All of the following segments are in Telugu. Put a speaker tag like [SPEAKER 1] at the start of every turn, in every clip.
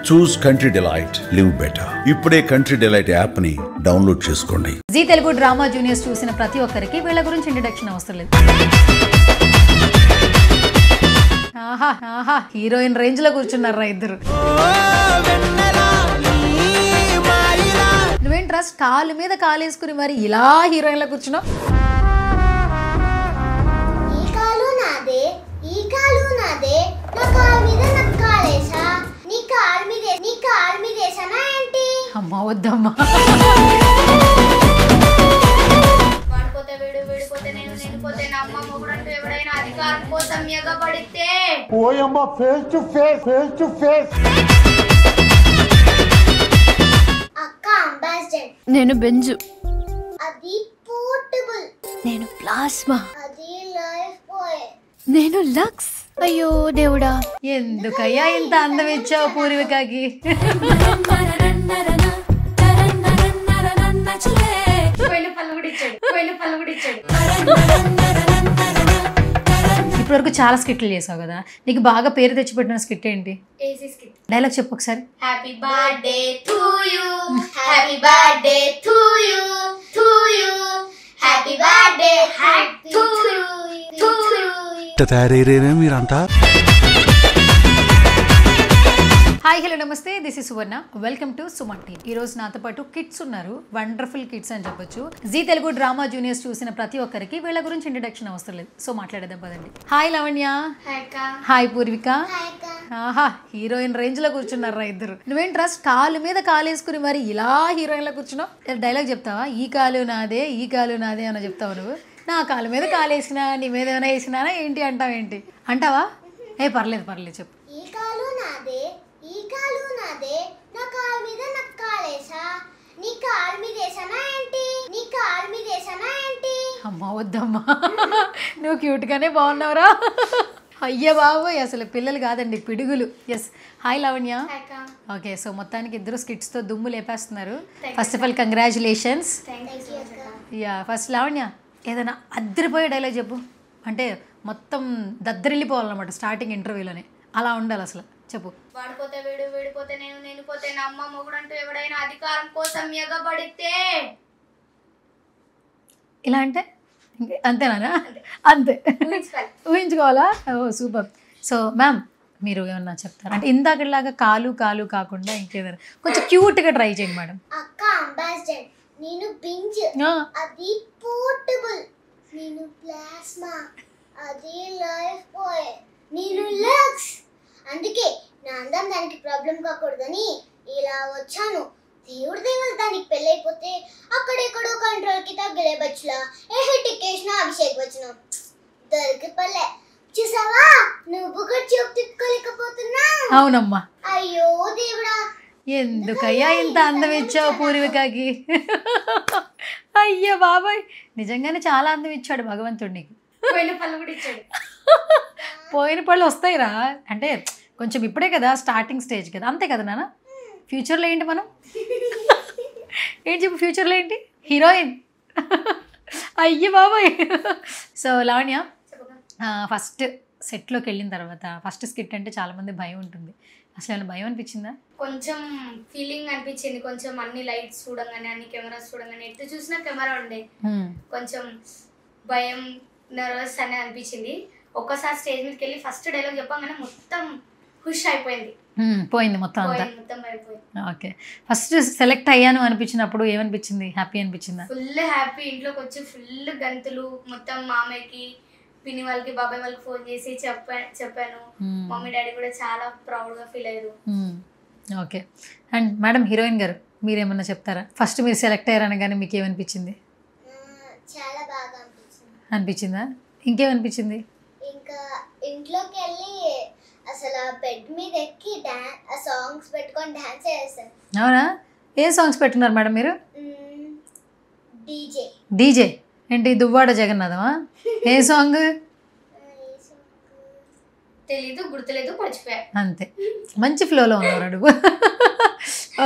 [SPEAKER 1] చూస్ కంట్రీ డిలైట్, లివ్ బెటర్. ఇప్పుడే కంట్రీ డిలైట్ యాప్ ని డౌన్లోడ్ చేసుకోండి.
[SPEAKER 2] జీ తెలుగు డ్రామా జూనియర్స్ చూసిన ప్రతి ఒక్కరికి వీళ్ళ గురించి ఇంట్రడక్షన్ అవసరం లేదు. హీరోయిన్ రేంజ్ లో కూర్చున్నారా ఇద్దరు. నువ్వేం ట్రస్ట్ కాలు మీద కాలేసుకుని మరి ఇలా హీరోయిన్ లో కూర్చున్నావు. అమ్మా వద్దమ్మా.
[SPEAKER 3] నేను బెంజు,
[SPEAKER 4] అది పోర్టబుల్.
[SPEAKER 3] నేను ప్లాస్మా,
[SPEAKER 4] అది లైఫ్ బాయ్.
[SPEAKER 3] నేను లక్స్. అయ్యో దేవుడా,
[SPEAKER 2] ఎందుకయ్యా ఇంత అందం ఇచ్చావు పూర్వికకి. ఇప్పటివరకు చాలా స్కిట్లు చేసావు కదా, నీకు బాగా పేరు తెచ్చిపెట్టిన స్కిట్ ఏంటి? డైలాగ్ చెప్పు ఒకసారి.
[SPEAKER 4] Happy birthday to you, happy birthday to you, to you, happy birthday to you, to you.
[SPEAKER 1] తయారీరేనే మీరంతా.
[SPEAKER 2] హాయ్ హలో నమస్తే, this is Suvarna. Welcome to Suman TV. ఈ రోజు నాతో పాటు కిడ్స్ ఉన్నారు, వండర్ఫుల్ కిడ్స్ అని చెప్పొచ్చు. జీ తెలుగు డ్రామా జూనియర్స్ చూసిన ప్రతి ఒక్కరికి వీళ్ళ గురించి ఇంట్రడక్షన్ అవసరం లేదు, సో మాట్లాడేద్దాం పదండి. Hi Lavanya. Hi Poorvika. Heroine range లో కూర్చున్నారా ఇద్దరు. నువ్వేం ట్రస్ట్ కాలు మీద కాలేసుకుని మరి ఇలా హీరోయిన్ లో కూర్చున్నావు. డైలాగ్ చెప్తావా? ఈ కాలు నాదే, ఈ కాలు నాదే అని చెప్తావు నువ్వు. నా కాలు మీద కాలు వేసినా, నీ మీద ఏమైనా వేసినా ఏంటి అంటావేంటి? అంటావా? పర్లేదు పర్లేదు చెప్పు.
[SPEAKER 4] ఈ కాలు నాదే, ఈ కాలు నాదే, నా కాలు మీద నాకు కాలేసా, నీ కాలు మీద వేసానా ఏంటి, నీ కాలు మీద వేసానా ఏంటి?
[SPEAKER 2] అమ్మా వద్దమ్మా, నువ్వు క్యూట్ గానే బాగున్నావురా. అయ్యా బాబోయ్, అసలు పిల్లలు కాదండి పిడుగులు. Yes. Hi Lavanya. Okay, so మొత్తానికి ఇద్దరు స్కిట్స్ తో దుమ్ము లేపేస్తున్నారు. First of all congratulations. Yeah, first Lavanya ఏదైనా అద్దరిపోయే డైలాగ్ చెప్పు. అంటే మొత్తం దద్దరిల్లిపోవాలన్నమాట స్టార్టింగ్ ఇంటర్వ్యూలోనే, అలా ఉండాలి అసలు. చెప్పు.
[SPEAKER 4] వాడిపోతే వీడు, వీడిపోతే నేను, నేను పోతే నా అమ్మ, మొగుడంటూ ఎవడైనా అధికారం కోసం ఎగబడితే.
[SPEAKER 2] ఇలా అంటే అంతేనా? అంతే ఊహించుకోవాలా? ఓ సూపర్. సో మ్యామ్ మీరు ఏమన్నా చెప్తారా? అంటే ఇందాకలాగా కాలు కాలు కాకుండా ఇంకేదైనా కొంచెం క్యూట్గా ట్రై చేయండి మేడం.
[SPEAKER 4] అక్క అంబాసిడర్, నేను పించ్, అది పోర్టబుల్. నేను ప్లాస్మా, అది లైఫ్ బాయ్. నేను లక్స్, అందుకే నా అందం దానికి ప్రాబ్లం కాకూడదని ఇలా వచ్చాను. దేవుడి దేవుడు దానికి పెళ్ళైపోతే అక్కడెక్కడో కంట్రోల్ కి తగ్గలే బచ్చులా టికేషన్ అభిషేక్ వచ్చిన దొరికి పల్లె. చూసావా, నువ్వు కూడా చూపు తిప్పుకోలేకపోతున్నా.
[SPEAKER 2] అవునమ్మా.
[SPEAKER 4] అయ్యో దేవుడా,
[SPEAKER 2] ఎందుకయ్యా ఇంత అందం ఇచ్చావు పూర్వికకి. అయ్యో బాబాయ్, నిజంగానే చాలా అందం ఇచ్చాడు భగవంతుడు నీకు.
[SPEAKER 4] పోయిన పళ్ళు కూడా ఇచ్చాడు.
[SPEAKER 2] పోయిన పళ్ళు వస్తాయిరా, అంటే కొంచెం ఇప్పుడే కదా స్టార్టింగ్ స్టేజ్ కదా, అంతే కదా నాన్న. ఫ్యూచర్లో ఏంటి మనం? ఏంటి చెప్పు, ఫ్యూచర్లో ఏంటి? హీరోయిన్. అయ్యో బాబాయ్. సో లావణ్య, ఫస్ట్ సెట్లోకి వెళ్ళిన తర్వాత ఫస్ట్ స్కిట్ అంటే చాలామంది భయం ఉంటుంది, అసలు ఏమైనా భయం అనిపించిందా?
[SPEAKER 5] కొంచెం ఫీలింగ్ అనిపించింది. కొంచెం అన్ని లైట్స్ చూడంగానే, అన్ని కెమెరాస్ చూడంగానే, ఎటు చూసినా కెమెరా ఉండే, కొంచెం భయం, నర్వస్ అని అనిపించింది. ఒక్కసారి స్టేజ్ మీదకి వెళ్ళి ఫస్ట్ డైలాగ్ చెప్పగానే మొత్తం ఖుష్ అయిపోయింది,
[SPEAKER 2] పోయింది మొత్తం అంతా.
[SPEAKER 5] మొత్తం అయిపోయింది.
[SPEAKER 2] ఓకే, ఫస్ట్ సెలెక్ట్ అయ్యాను అనిపించినప్పుడు ఏమనిపించింది? హ్యాపీ అనిపించిందా?
[SPEAKER 5] Full happy. ఇంట్లోకి వచ్చి ఫుల్ గంతులు, మొత్తం మామయ్యకి, పిన్ని వాళ్ళకి, బాబాయ్ వాళ్ళకి ఫోన్ చేసి చెప్పాను. మమ్మీ డాడీ కూడా చాలా ప్రౌడ్గా ఫీల్ అయ్యారు.
[SPEAKER 2] ఓకే. అండ్ మేడం హీరోయిన్ గారు మీరేమన్నా చెప్తారా? ఫస్ట్ మీరు సెలెక్ట్ అయ్యారనగానే మీకు ఏమనిపించింది?
[SPEAKER 4] చాలా బాగా
[SPEAKER 2] అనిపించిందా? ఇంకేమనిపించింది?
[SPEAKER 4] ఇంకా ఇంట్లోకి వెళ్ళి అసలు బెడ్ మీద ఎక్కి సాంగ్స్ పెట్టుకొని డాన్స్ చేస్తాను.
[SPEAKER 2] అవునా? ఏ సాంగ్స్ పెట్టున్నారు మేడం మీరు?
[SPEAKER 4] డీజే.
[SPEAKER 2] డీజే ఏంటి? దువ్వాడ జగన్నాథమా? ఏ సాంగ్?
[SPEAKER 5] తెలీదు, గుర్తులేదు, మర్చిపోయా.
[SPEAKER 2] అంతే, మంచి ఫ్లోలో ఉన్నారు అడుగు.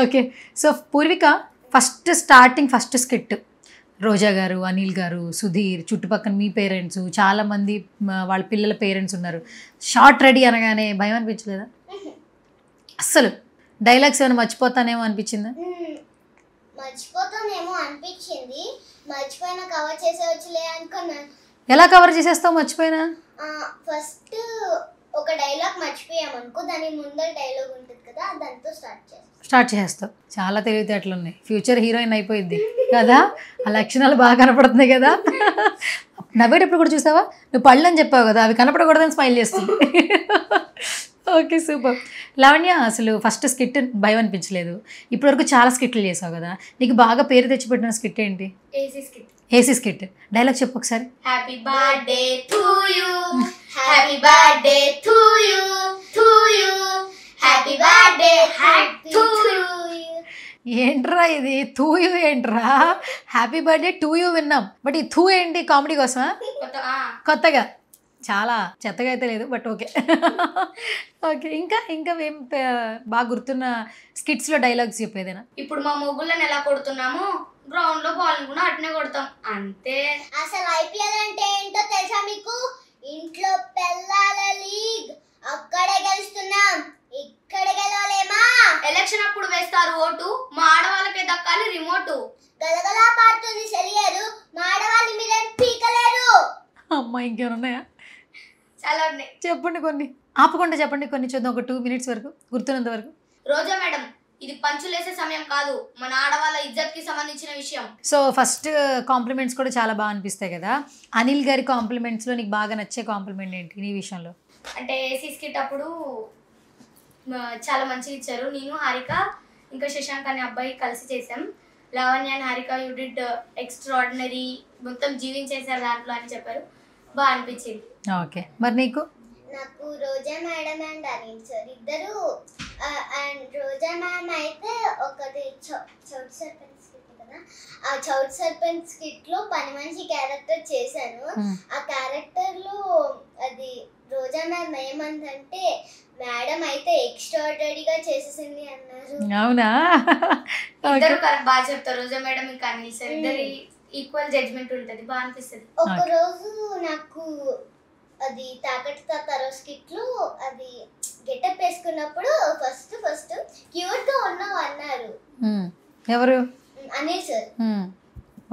[SPEAKER 2] Okay, so Purvika first starting first skit Roja గారు, అనిల్ గారు, సుధీర్, చుట్టుపక్కల మీ పేరెంట్స్, చాలామంది వాళ్ళ పిల్లల పేరెంట్స్ ఉన్నారు. షార్ట్ రెడీ అనగానే భయం అనిపించలేదా? అస్సలు డైలాగ్స్ ఏమైనా మర్చిపోతానేమో అనిపించిందా?
[SPEAKER 4] మర్చిపోతానేమో అనిపించింది. మర్చిపోయినా కవర్ చేసేవచ్చులే అనుకున్నాను.
[SPEAKER 2] ఎలా కవర్ చేసేస్తావు మర్చిపోయినా?
[SPEAKER 4] ఫస్ట్ ఒక డైలాగ్ మర్చిపోయామనుకో, దాని ముందర డైలాగ్ ఉంటుంది కదా, దాంతో స్టార్ట్ చేస్తావు. చాలా తెలివితేటలు ఉన్నాయి. ఫ్యూచర్ హీరోయిన్ అయిపోయింది కదా, ఆ లక్షణాలు బాగా కనపడుతున్నాయి కదా. నవ్వేటప్పుడు కూడా చూసావా, నువ్వు పళ్ళు అని చెప్పావు కదా, అవి కనపడకూడదని స్మైల్ చేస్తుంది. Okay, super. లావణ్య, అసలు ఫస్ట్ స్కిట్ భయం అనిపించలేదు, ఇప్పటివరకు చాలా స్కిట్లు చేసావు కదా, నీకు బాగా పేరు తెచ్చిపెట్టిన స్కిట్ ఏంటి? AC skit. డైలాగ్ చెప్పు ఒకసారి.
[SPEAKER 5] Happy birthday to you, happy birthday to you, to you, happy birthday to you.
[SPEAKER 2] ఏంట్రా ఇది టూ యూ? ఏంట్రా హ్యాపీ బర్త్డే టు యూ విన్నాం, బట్ ఈ టూ ఏంటి? కామెడీ కోసమా? కొత్తగా, చాలా చెత్తగా అయితే లేదు, బట్ ఓకే. ఓకే, ఇంకా ఏం బాగా గుర్తున్న స్కిట్స్లో డైలాగ్స్ చెప్పేదేనా?
[SPEAKER 5] ఇప్పుడు మా మొగ్గులను ఎలా కొడుతున్నామో గ్రౌండ్ లో బాల్ కూడా అట్నే కొడతాం అంతే.
[SPEAKER 4] అసలు ఐపీఎల్ అంటే ఏంటో తెలుసా మీకు? ఇంట్లో పెళ్ళాల లీగ్, అక్కడే గెలుస్తున్నాం, ఇక్కడ గెలవలేమా?
[SPEAKER 5] ఎలక్షన్ అప్పుడు వేస్తారు ఓటు, మా ఆడవాళ్ళకే దక్కాలి రిమోటు.
[SPEAKER 4] గలగలా పాడుతుంది సెలియరు, మా ఆడవాళ్ళు మీరేం పీకలేరు.
[SPEAKER 2] అమ్మా, ఇంకేమన్నాయా?
[SPEAKER 5] చాలా ఉన్నాయి,
[SPEAKER 2] చెప్పండి కొన్ని. ఆపకుండా చెప్పండి కొన్ని, చూద్దాం. ఒక 2 minutes వరకు, గుర్తున్నంత వరకు.
[SPEAKER 5] రోజా మేడం, ఇది పంచులేసే సమయం కాదు, మన ఆడవాళ్ళ ఇజ్జత్ కి సంబంధించిన విషయం.
[SPEAKER 2] సో ఫస్ట్ కాంప్లిమెంట్స్ కూడా చాలా బాగా అనిపిస్తాయి కదా. అనిల్ గారి కాంప్లిమెంట్స్లో నీకు బాగా నచ్చే కాంప్లిమెంట్ ఏంటి నీ విషయంలో?
[SPEAKER 5] అంటే ఏసీ స్కిట్ అప్పుడు చాలా మంచిగా ఇచ్చారు. నేను, హారిక, ఇంకా శశాంక్ అనే అబ్బాయి కలిసి చేసాం. Lavanya and Harika you did extraordinary, మొత్తం జీవించేశారు దాంట్లో అని చెప్పారు, బాగా అనిపించింది.
[SPEAKER 2] ఓకే, మరి నీకు?
[SPEAKER 4] నాకు రోజా మేడం అండ్ అనిల్ సార్ ఇద్దరు. అండ్ రోజా మ్యామ్ అయితే ఒకటి చౌట్ సర్పంచ్ స్కిట్ కదా, ఆ చౌట్ సర్పంచ్ స్కిట్ లో పని మనిషి క్యారెక్టర్ చేశాను. ఆ క్యారెక్టర్ లో అది రోజా మ్యామ్ ఏమందంటే, మేడం అయితే ఎక్స్ట్రాడినరీగా చేసేసింది అన్నారు.
[SPEAKER 2] అవునా?
[SPEAKER 5] ఇద్దరు బాగా చెప్తారు, రోజా మేడం ఇంకా అనిల్ సార్ ఇద్దరు ఈక్వల్ జడ్జ్మెంట్ ఉంటుంది, బాగా అనిపిస్తుంది.
[SPEAKER 4] ఒక రోజు నాకు అది తాకట్టు తాతారో స్కిట్ లో అది గెటప్ వేసుకున్నప్పుడు ఫస్ట్ క్యూట్ గా ఉన్నావు అన్నారు.
[SPEAKER 2] ఎవరు?
[SPEAKER 4] అనిల్ సార్.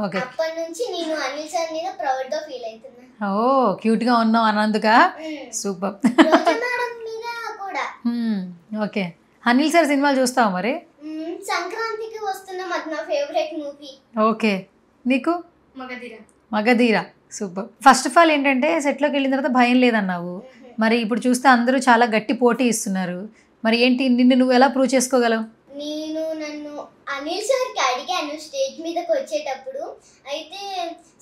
[SPEAKER 2] ఓకే,
[SPEAKER 4] అప్పటి నుంచి నేను అనిల్ సార్ మీద ప్రౌడ్ గా ఫీల్ అవుతున్నా.
[SPEAKER 2] ఓ, క్యూట్ గా ఉన్నావు అన్నందుక? సూపర్.
[SPEAKER 4] రోజా మేడం మీద కూడా.
[SPEAKER 2] ఓకే, అనిల్ సార్ సినిమాలు చూస్తావా మరి?
[SPEAKER 4] సంక్రాంతికి వస్తున్నాం, అది నా ఫేవరెట్ మూవీ.
[SPEAKER 2] ఓకే, నీకు?
[SPEAKER 5] Magadheera.
[SPEAKER 2] Super. First of all ఏంటంటే సెట్లోకి వెళ్ళిన తర్వాత భయం లేదన్నావు, మరి ఇప్పుడు చూస్తే అందరూ చాలా గట్టి పోటీ ఇస్తున్నారు, మరి ఏంటి నిన్ను నువ్వు ఎలా ప్రూవ్ చేసుకోగలవు?
[SPEAKER 4] నన్ను అనిల్ సార్కి అడిగాను స్టేజ్ మీదకి వచ్చేటప్పుడు, అయితే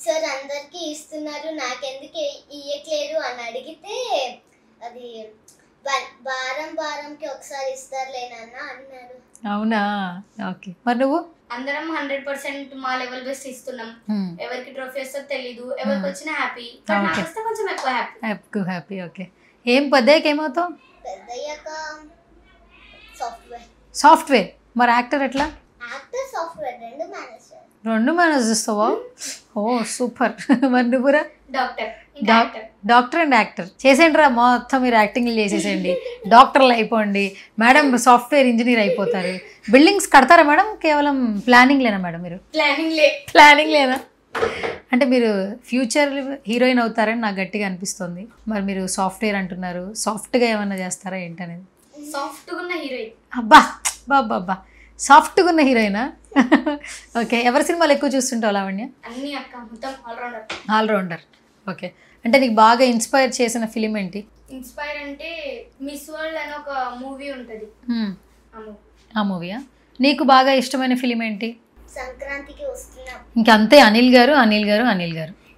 [SPEAKER 4] సార్ అందరికీ ఇస్తున్నారు నాకెందుకు ఇయ్యట్లేదు అని అడిగితే, అది వారంకి ఒకసారి ఇస్తారులేనన్నా అన్నారు.
[SPEAKER 2] అవునా? ఓకే, మరి నువ్వు?
[SPEAKER 5] అందరం 100% మా లెవెల్ బెస్ట్ ఇస్తున్నాం. ఎవరికి ట్రోఫీ వస్తుందో తెలీదు, ఎవరికి వచ్చినా హ్యాపీ, నాకు వస్తే కొంచెం ఎక్కువ హ్యాపీ.
[SPEAKER 2] ఓకే, ఏం పెద్దయ్యాక ఏమవుతావు?
[SPEAKER 4] పెద్దయ్యాక
[SPEAKER 2] సాఫ్ట్వేర్. మరి యాక్టర్ ఎట్లా?
[SPEAKER 4] యాక్టర్, సాఫ్ట్వేర్
[SPEAKER 2] రెండు మేనేజ్ చేస్తావా? ఓ సూపర్. మరి నువ్వురా? డాక్టర్ అండ్ యాక్టర్ చేసేయండి రా, మొత్తం మీరు యాక్టింగ్లు చేసేసేయండి, డాక్టర్లు అయిపోండి, మేడం సాఫ్ట్వేర్ ఇంజనీర్ అయిపోతారు. బిల్డింగ్స్ కడతారా మేడం? కేవలం ప్లానింగ్ లేనా మేడం? మీరు ప్లానింగ్ లేనా? అంటే మీరు ఫ్యూచర్ హీరోయిన్ అవుతారని నాకు గట్టిగా అనిపిస్తుంది. మరి మీరు సాఫ్ట్వేర్ అంటున్నారు, సాఫ్ట్గా ఏమన్నా చేస్తారా ఏంటనేది? అబ్బా బాబా, సాఫ్ట్గా ఉన్న హీరోయినా? ఓకే, ఎవరి సినిమాలు ఎక్కువ చూస్తుంటావు లావణ్య? ఆల్రౌండర్. ఓకే, అంటే నీకు బాగా ఇన్స్పైర్ చేసిన ఫిలిం ఏంటి?
[SPEAKER 5] ఇన్స్పైర్ అంటే మిస్ వరల్డ్ అని ఒక మూవీ ఉంటుంది,
[SPEAKER 2] ఆ మూవీయా? నీకు బాగా ఇష్టమైన ఫిలిం ఏంటి?
[SPEAKER 4] సంక్రాంతికి వస్తున్నాం.
[SPEAKER 2] ఇంకంతే, అనిల్ గారు.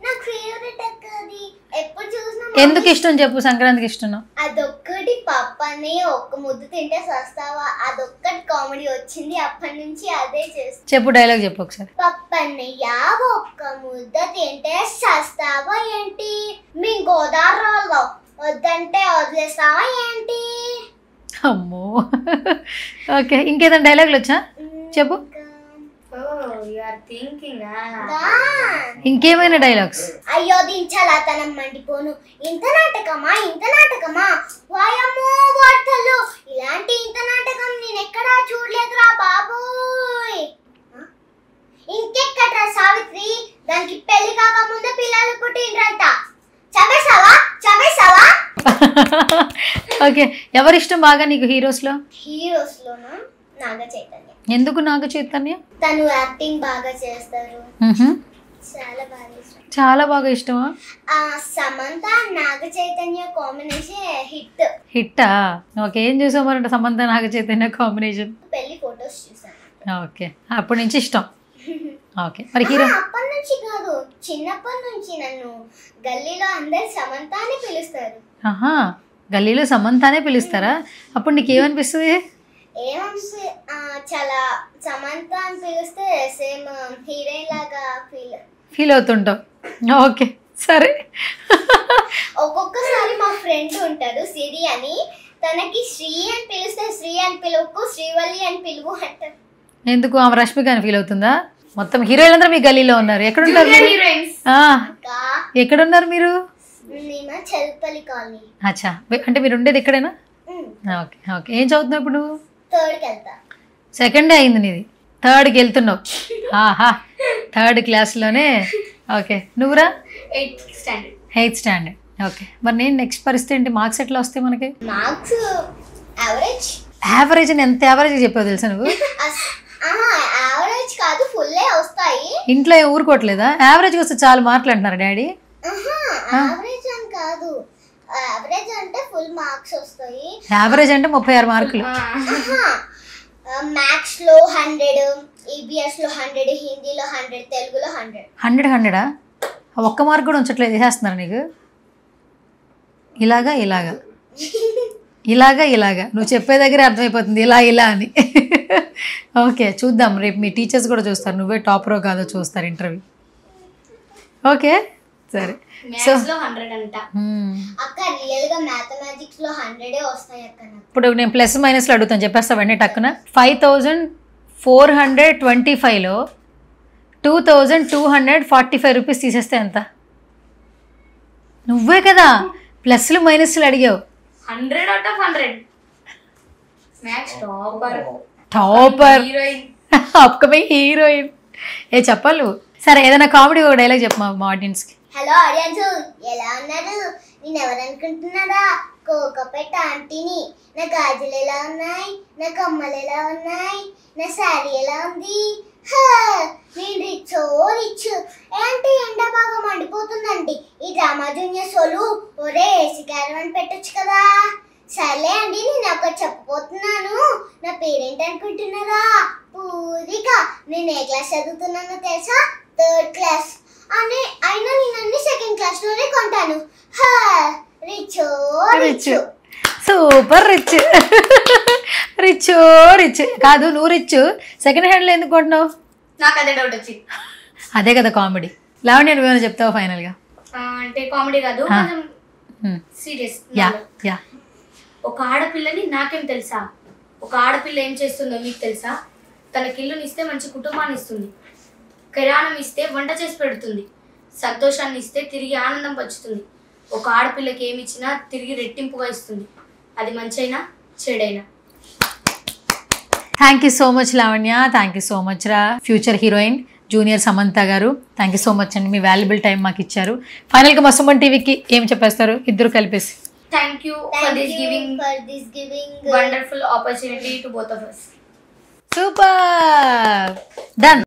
[SPEAKER 4] నాకు ఫేవరెట్ అక్కది, ఎప్పుడు చూసినా.
[SPEAKER 2] ఎందుకు ఇష్టం చెప్పు, సంక్రాంతికి ఇష్టం?
[SPEAKER 4] అదొక్కటి, పప్పని ఒక్క ముద్దు తింటే సస్తావా, అదొక్కటి కామెడీ వచ్చింది, అప్పటి నుంచి అదే చేస్తా.
[SPEAKER 2] చెప్పు, డైలాగ్ చెప్పు ఒకసారి.
[SPEAKER 4] పప్పన్నయ్య ఒక్క ముద్ద తింటే సస్తావా ఏంటి, మీ గోదావరిలో వద్దంటే వదిలేస్తావా ఏంటి?
[SPEAKER 2] అమ్మో. ఓకే, ఇంకేదైనా డైలాగులు వచ్చా చెప్పు.
[SPEAKER 5] Are thinking.
[SPEAKER 2] ఇంకేమైనా డైలాగ్స్?
[SPEAKER 4] అయ్యో దించాలతనం మండిపోను, ఇంత నాటకమా వాయమ్మో వార్తలు, ఇలాంటి ఇంత నాటకం నేను ఎక్కడా చూడలేదురా బాబోయ్. ఇంకెక్కడ్రా సావిత్రి, దానికి పెళ్లి కాకముందే పిల్లలు పుట్టిండ్రంట. చంపేసావా?
[SPEAKER 2] ఓకే, ఎవరిష్టం బాగా నీకు హీరోస్లో?
[SPEAKER 4] హీరోస్లోనా నాగ చైతన్య.
[SPEAKER 2] ఎందుకు నాగ చైతన్య?
[SPEAKER 4] తను యాక్టింగ్ బాగా చేస్తారు, చాలా బాగా ఇష్టం.
[SPEAKER 2] చాలా బాగా ఇష్టమా?
[SPEAKER 4] సమంత నాగ చైతన్య కాంబినేషన్
[SPEAKER 2] హిట్టా? ఓకే, ఏం చూసావు మరి సమంత నాగ చైతన్య కాంబినేషన్?
[SPEAKER 4] పెళ్లి ఫొటోస్ చూసాను.
[SPEAKER 2] ఓకే, అప్పటి నుంచి ఇష్టం. ఓకే, మరి హీరో?
[SPEAKER 4] అప్పటి నుంచి కాదు, చిన్నప్పటి నుంచి నన్ను గల్లీలో అందరు సమంత అని పిలుస్తారు.
[SPEAKER 2] ఆహా, గల్లీలో సమంతానే పిలుస్తారా? అప్పుడు నీకు ఏమనిపిస్తుంది?
[SPEAKER 4] చాలా సమంత అని పిలిస్తే సేమ్ హీరోయిన్ లాగా
[SPEAKER 2] ఫీల్ అవుతుంటావు. ఓకే సరే.
[SPEAKER 4] ఒక్కొక్కసారి మా ఫ్రెండ్ ఉంటారు సిరి అని, తనకి శ్రీ అని పిలిస్తే శ్రీ అని పిలువకు, శ్రీవల్లి అని పిలువు అంటారు.
[SPEAKER 2] ఎందుకు? ఆమె రష్మిక అని ఫీల్ అవుతుందా? మొత్తం హీరోయిన్ అందరూ మీ గల్లీలో ఉన్నారు. ఎక్కడుంటారు? ఎక్కడున్నారు మీరు?
[SPEAKER 4] చెరుపల్లి కాలనీ.
[SPEAKER 2] అచ్చా, అంటే మీరు ఉండేది ఇక్కడేనా? Okay okay. ఏం చదువుతున్నావు ఇప్పుడు?
[SPEAKER 4] థర్డ్కి వెళ్తా.
[SPEAKER 2] సెకండే అయింది నీది, థర్డ్కి వెళ్తున్నావు. ఆహా, థర్డ్ క్లాస్లోనే. ఓకే, నువ్వురా? 8th standard. ఓకే, మరి నేను నెక్స్ట్ పరిస్థితి ఏంటి? మార్క్స్ ఎట్లా వస్తాయి మనకి?
[SPEAKER 4] మార్క్స్
[SPEAKER 2] యావరేజ్ అని ఎంత యావరేజ్ చెప్పావు తెలుసా నువ్వు?
[SPEAKER 4] యావరేజ్ కాదు, ఫుల్లే వస్తాయి.
[SPEAKER 2] ఇంట్లో ఏం ఊరుకోవట్లేదా? యావరేజ్కి వస్తే చాలా మార్కులు అంటున్నారు డాడీ.
[SPEAKER 4] యావరేజ్ అని కాదు, యావరేజ్ అంటే ఫుల్ మార్క్స్ వస్తాయి.
[SPEAKER 2] యావరేజ్ అంటే 36 మార్కులు.
[SPEAKER 4] మ్యాథ్స్ లో 100, ఈబిఎస్ లో 100, హిందీలో 100, తెలుగులో 100.
[SPEAKER 2] 100 ఒక్క మార్క్ కూడా ఉంచట్లేదు, వేసేస్తున్నారు నీకు. ఇలాగా నువ్వు చెప్పే దగ్గరే అర్థమైపోతుంది ఇలా అని. ఓకే, చూద్దాం రేపు మీ టీచర్స్ కూడా చూస్తారు, నువ్వే టాపరో కాదో చూస్తారు ఇంటర్వ్యూ. ఓకే సరే. సో
[SPEAKER 4] అక్క రియల్ గా మ్యాథమెటిక్స్ లో 100 వస్తాయి అక్క.
[SPEAKER 2] ఇప్పుడు నేను ప్లస్ మైనస్లో అడుగుతాను, చెప్పేస్తావండి టక్కున. 5425లో 2245 రూపీస్ తీసేస్తే ఎంత? నువ్వే కదా ప్లస్లు మైనస్లు అడిగావు.
[SPEAKER 5] 100/100.
[SPEAKER 2] Topper, upcoming heroine. చెప్పాలి నువ్వు. సరే, ఏదైనా కామెడీ ఒక డైలాగ్ చెప్పు మా ఆడియన్స్కి.
[SPEAKER 4] హలో ఆడియన్స్, ఎలా ఉన్నారు? నేను ఎవరనుకుంటున్నారా? కోకపెట్ట ఆంటీని. నా గాజులు ఎలా ఉన్నాయి, నా కమ్మలు ఎలా ఉన్నాయి, నా శారీ ఎలా ఉంది? నేను రిచ్ ఏంటి ఎండ బాగా మండిపోతుందండి. ఈ డ్రామా జూనియర్స్ వాళ్ళు ఒరే ఏసీ క్యారవాన్ పెట్టొచ్చు కదా. సర్లే అండి, నేను ఒకటి చెప్పబోతున్నాను. నా పేరేంటి అనుకుంటున్నారా? పూరిక. నేను ఏ క్లాస్ చదువుతున్నానో తెలుసా? 3rd class. అయినా నేను అన్ని 2nd క్లాస్లోనే కొంటాను. రిచ్.
[SPEAKER 2] సూపర్ రిచ్ కాదు, నువ్వు రిచ్. సెకండ్ హ్యాండ్లో ఎందుకు కొంటున్నావు?
[SPEAKER 5] నాకు అదే డౌట్ వచ్చింది.
[SPEAKER 2] అదే కదా కామెడీ. లావణ్య నువ్వేమైనా చెప్తావు ఫైనల్గా?
[SPEAKER 5] అంటే కామెడీ కాదు, కొంచెం సీరియస్. ఒక ఆడపిల్లని నాకేం తెలుసా? ఒక ఆడపిల్ల ఏం చేస్తుందో మీకు తెలుసా? తన కిల్లుని ఇస్తే మంచి కుటుంబాన్ని ఇస్తుంది, కిరాణం ఇస్తే వంట చేసి పెడుతుంది, సంతోషాన్ని ఇస్తే తిరిగి ఆనందం పంచుతుంది. ఒక ఆడపిల్లకి ఏమి ఇచ్చినా తిరిగి రెట్టింపుగా ఇస్తుంది, అది మంచైనా చెడైనా.
[SPEAKER 2] Thank you so much Lavanya, thank you so much రా ఫ్యూచర్ హీరోయిన్ జూనియర్ సమంత గారు. థ్యాంక్ యూ సో మచ్ అండి, మీ వాల్యుబుల్ టైం మాకు ఇచ్చారు. ఫైనల్గా మా సుమన్ టీవీకి ఏం చెప్పేస్తారు ఇద్దరు కలిపేసి?
[SPEAKER 5] Thank you for this giving wonderful opportunity to both of us.
[SPEAKER 2] Super! Done.